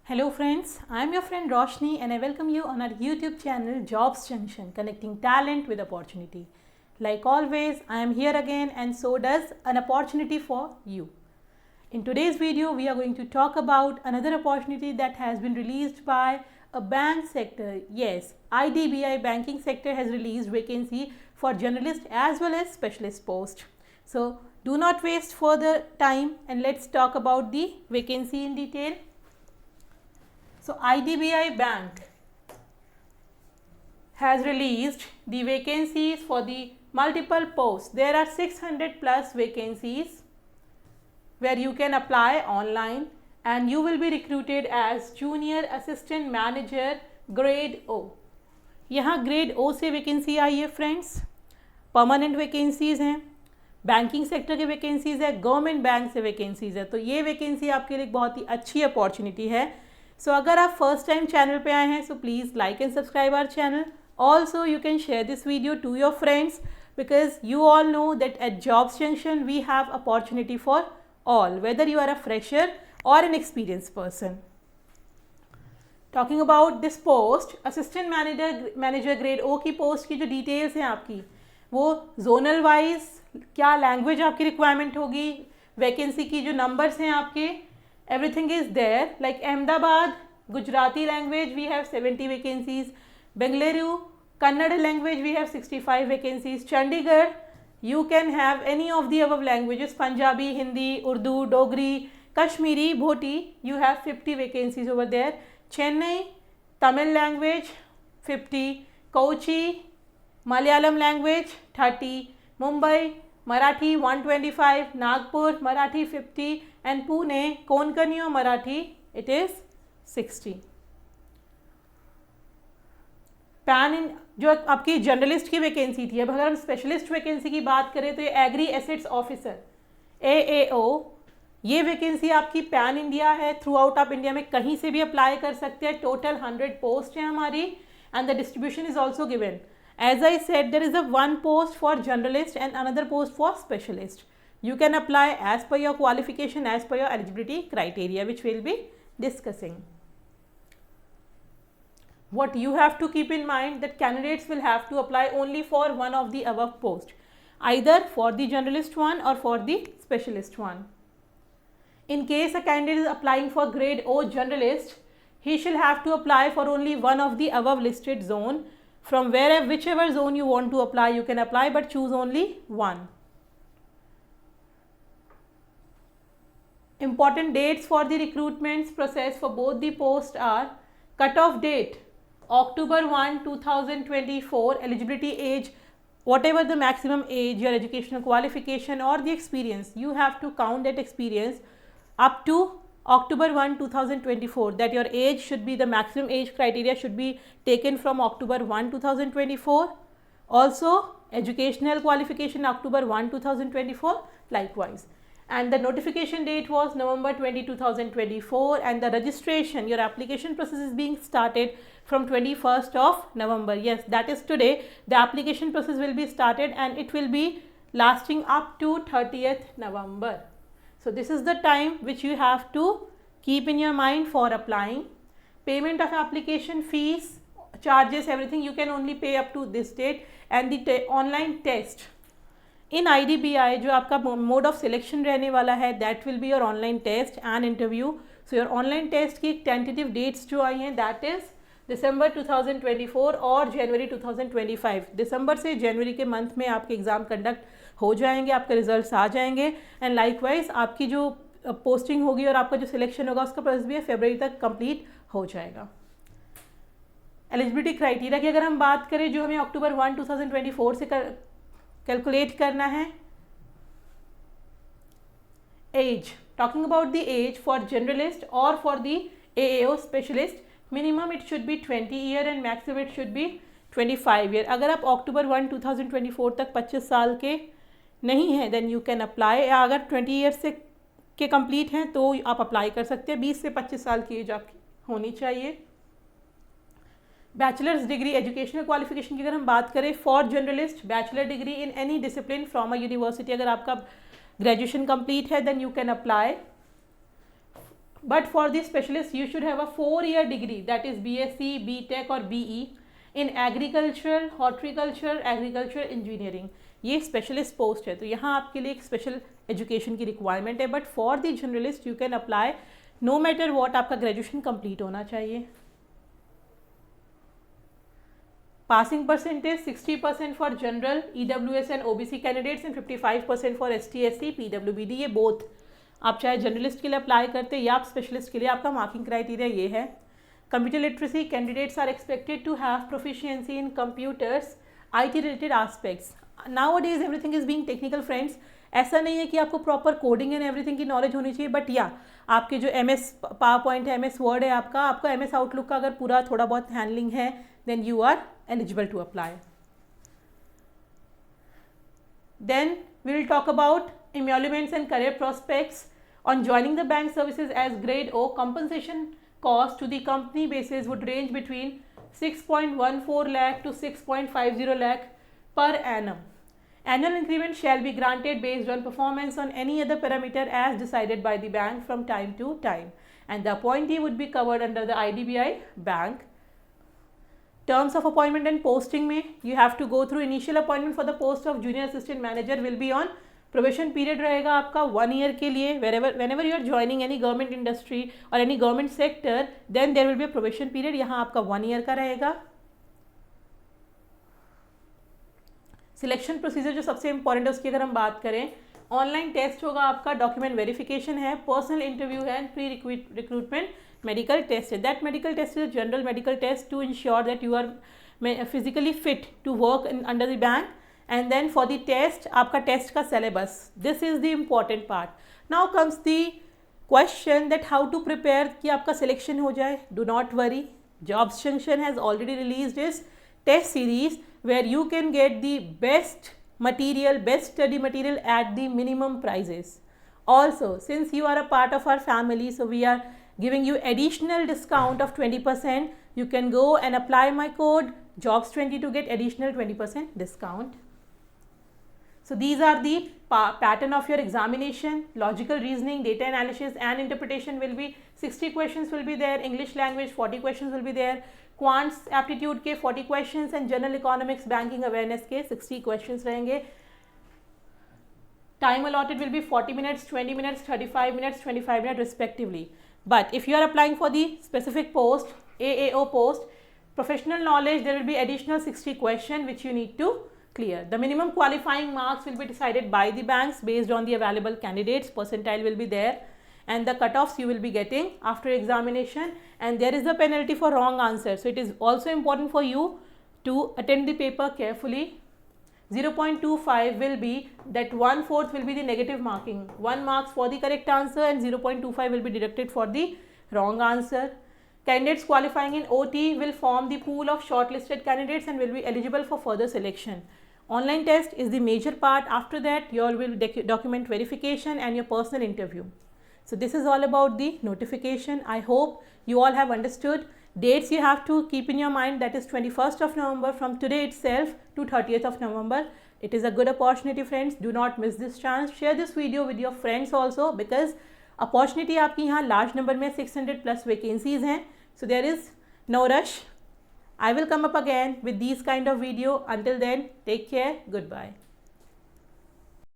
Hello friends, I am your friend Roshni and I welcome you on our YouTube channel Jobs Junction, connecting talent with opportunity. Like always, I am here again and so does an opportunity for you. In today's video, we are going to talk about another opportunity that has been released by a bank sector. Yes, IDBI banking sector has released vacancy for generalist as well as specialist post. So do not waste further time and let's talk about the vacancy in detail. So IDBI Bank has released the vacancies for the multiple posts. There are 600 plus vacancies where you can apply online and you will be recruited as junior assistant manager grade O. यहाँ grade O से vacancy आई है friends. Permanent vacancies हैं, banking sector की vacancies है, government bank से vacancies है. तो ये वैकेंसी आपके लिए बहुत ही अच्छी अपॉर्चुनिटी है. सो अगर आप फर्स्ट टाइम चैनल पे आए हैं so please like and subscribe our channel. Also you can share this video to your friends because you all know that at Jobs Junction we have opportunity for all, whether you are a fresher or an experienced person. Talking about this post, assistant manager grade O की post की जो details हैं आपकी, वो zonal wise क्या language आपकी requirement होगी, vacancy की जो नंबर्स हैं आपके, everything is there. Like Ahmedabad, Gujarati language we have 70 vacancies. Bengaluru, Kannada language we have 65 vacancies. Chandigarh, you can have any of the above languages, Punjabi, Hindi, Urdu, Dogri, Kashmiri, Bhoti, you have 50 vacancies over there. Chennai, Tamil language 50. Kochi, Malayalam language 30. Mumbai, Marathi 125, Nagpur, Marathi 50 and Pune, Konkani or Marathi, it is 60. Pan इन जो आपकी journalist की vacancy थी, अब अगर हम specialist vacancy की बात करें तो ये एग्री एसेट्स ऑफिसर AAO, ये वैकेंसी आपकी पैन इंडिया है. थ्रू आउट आप इंडिया में कहीं से भी अप्लाई कर सकते हैं. टोटल 100 पोस्ट है हमारी and the distribution is also given. As I said, there is a one post for generalist and another post for specialist. You can apply as per your qualification, as per your eligibility criteria, which we'll be discussing. What you have to keep in mind that candidates will have to apply only for one of the above post, either for the generalist one or for the specialist one. In case a candidate is applying for grade O generalist, he shall have to apply for only one of the above listed zone. From whichever zone you want to apply, you can apply, but choose only one. Important dates for the recruitment process for both the posts are: cut-off date October 1, 2024. Eligibility age, whatever the maximum age, your educational qualification or the experience, you have to count that experience up to October 1, 2024. That your age should be, the maximum age criteria should be taken from October 1, 2024. Also educational qualification October 1, 2024 likewise. And the notification date was November 20, 2024 and the registration, your application process is being started from 21st of November. Yes, that is today. The application process will be started and it will be lasting up to 30th November. So this is the time which you have to keep in your mind for applying. Payment of application fees, charges, everything you can only pay up to this date. And the online test in IDBI जो आपका mode of selection रहने वाला है, that will be your online test and interview. So your online test की tentative dates जो आई हैं, that is December 2024 और January 2025. दिसंबर से जनवरी के मंथ में आपके एग्ज़ाम कंडक्ट हो जाएंगे, आपके रिजल्ट्स आ जाएंगे एंड लाइकवाइज आपकी जो पोस्टिंग होगी और आपका जो सिलेक्शन होगा उसका प्रोसेस भी है फरवरी तक कंप्लीट हो जाएगा. एलिजिबिलिटी क्राइटेरिया की अगर हम बात करें जो हमें अक्टूबर 1, 2024 से कैलकुलेट करना है, age, talking about the age for generalist और for the AAO specialist, minimum it should be 20 year and maximum it should be 25 year. अगर आप अक्टूबर 1, 2024 तक 25 साल के नहीं हैं देन यू कैन अप्लाई, या अगर 20 ईयर्स से के कंप्लीट हैं तो आप अप्लाई कर सकते हैं. 20 से 25 साल की एज आपकी होनी चाहिए. बैचलर्स डिग्री, एजुकेशनल क्वालिफिकेशन की अगर हम बात करें for journalist, bachelor degree in any discipline from a university, अगर आपका ग्रेजुएशन कंप्लीट है then you can apply. But for the specialist, you should have a 4-year degree, that is BSc, BTech और BE in agriculture, horticulture, agriculture, engineering. ये specialist post है, तो यहाँ आपके लिए एक स्पेशल एजुकेशन की रिक्वायरमेंट है. But for the generalist you can apply no matter what. आपका ग्रेजुएशन कंप्लीट होना चाहिए. Passing percentage 60% for general, EWS and OBC candidates and 55% for ST, SC, PWBD. ये बोथ आप चाहे जर्नलिस्ट के लिए अप्लाई करते या आप स्पेशलिस्ट के लिए, आपका मार्किंग क्राइटेरिया ये है. Computer literacy, candidates are expected to have proficiency in computers, IT related aspects. Nowadays everything is being technical friends. ऐसा नहीं है कि आपको प्रॉपर कोडिंग एंड एवरीथिंग की नॉलेज होनी चाहिए, बट या आपके जो MS पावर पॉइंट है, MS वर्ड है, आपका MS आउटलुक का अगर पूरा थोड़ा बहुत हैंडलिंग है, then you are eligible to apply. Then we will talk about emoluments and career prospects. On joining the bank services as grade O, compensation cost to the company basis would range between 6.14 lakh to 6.50 lakh per annum. Annual increment shall be granted based on performance on any other parameter as decided by the bank from time to time, and the appointee would be covered under the IDBI bank. Terms of appointment and posting में you have to go through initial appointment for the post of junior assistant manager will be on probation period रहेगा आपका 1 year के लिए. whenever you are joining any government industry or any government sector, then there will be a probation period. यहाँ आपका 1 year का रहेगा. Selection procedure जो सबसे इंपॉर्टेंट है उसकी अगर हम बात करें, ऑनलाइन टेस्ट होगा आपका, डॉक्यूमेंट वेरिफिकेशन है, पर्सनल इंटरव्यू है and pre recruitment medical test है. That medical test is general medical test to ensure that you are physically fit to work under the bank. And then for the test, आपका test का syllabus. This is the important part. Now comes the question that how to prepare कि आपका selection हो जाए. Do not worry. Jobs Junction has already released its test series where you can get the best material, best study material at the minimum prices. Also, since you are a part of our family, so we are giving you additional discount of 20%. You can go and apply my code JOBS20 to get additional 20% discount. So these are the pattern of your examination. Logical reasoning, data analysis and interpretation will be 60 questions will be there. English language 40 questions will be there. Quants aptitude के 40 questions and general economics banking awareness के 60 questions रहेंगे. Time allotted will be 40 minutes, 20 minutes, 35 minutes, 25 minutes respectively. But if you are applying for the specific post, AAO post, professional knowledge, there will be additional 60 questions which you need to clear. The minimum qualifying marks will be decided by the banks based on the available candidates. Percentile will be there and the cutoffs you will be getting after examination, and there is a penalty for wrong answer. So it is also important for you to attend the paper carefully. 0.25 will be that 1/4 will be the negative marking. 1 marks for the correct answer and 0.25 will be deducted for the wrong answer. Candidates qualifying in OT will form the pool of shortlisted candidates and will be eligible for further selection. Online test is the major part. After that, you all will document verification and your personal interview. So this is all about the notification. I hope you all have understood. Dates you have to keep in your mind, that is 21st of November from today itself to 30th of November. It is a good opportunity friends. Do not miss this chance. Share this video with your friends also because opportunity आपकी यहाँ large number में 600 plus vacancies हैं. So there is no rush. I will come up again with these kind of video. Until then, take care. Goodbye.